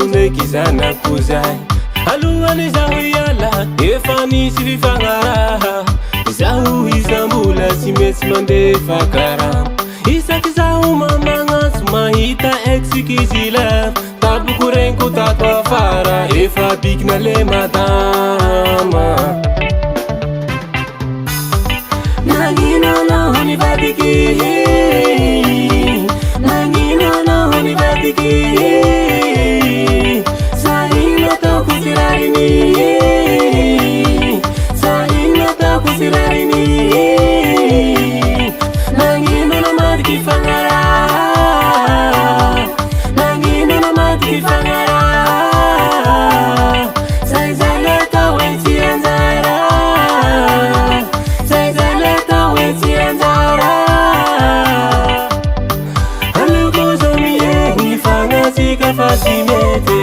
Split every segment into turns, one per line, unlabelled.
ndraiky zanako zay alohany zaho iala efa nisy fifagnaraha zaho izambola tsy metsy mandefa karama isaky zaho mamanantso mahita exikizy lava taboko reniko tato afara efa bikina le madama nagnino lohany vadiky nagnino lohany vadiky sahino ataoko sirariny sahino ataoko sirariny nagnino namadiky fagnaraha nagnino namadiky fagnaraha zay zay le atao hoe tsy anjara zay zay le atao hoe tsy anjara aleoko zao miegny fagnatsika fa tsy mety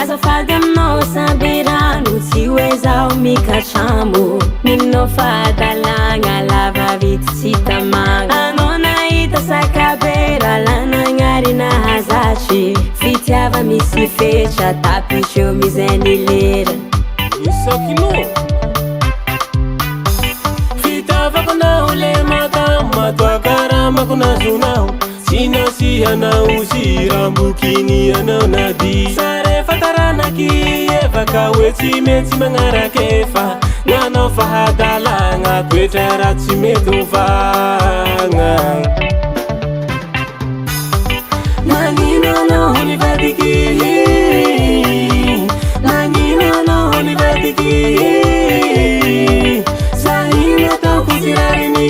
azafady aminao samby rano tsy hoe zaho mikatramo ninao fahadalagna lava vity tsy tamagna anao nahita sakabera lanagnary nahazatry fitiava misy fetra tapiseo mizany lera
isakino fitiavako naho le madama toakaramako nazonao tsy nasihanao sirambokiny anao nadi sarefa taranaky evaka hoe tsy metsy magnarakefa nanao fahadalagna toetra raha tsy mety hovagna nagnino lohany vadiky nagnino lohany vadiky sahino ataoko sirariny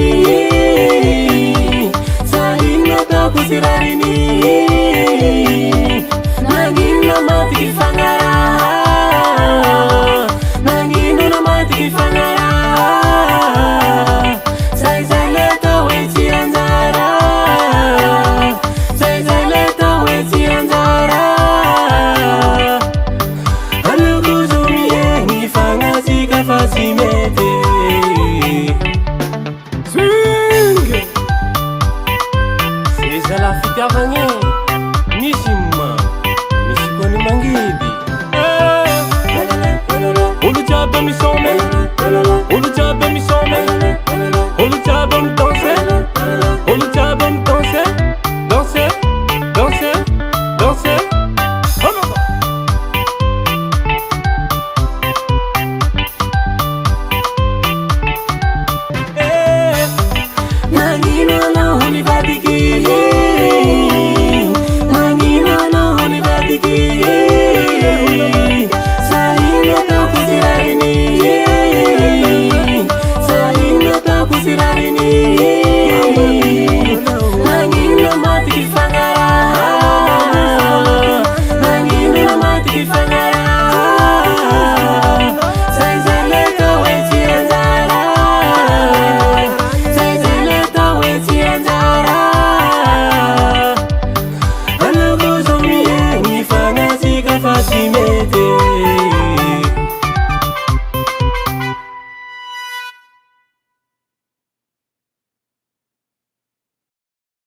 sahino ataoko sirariny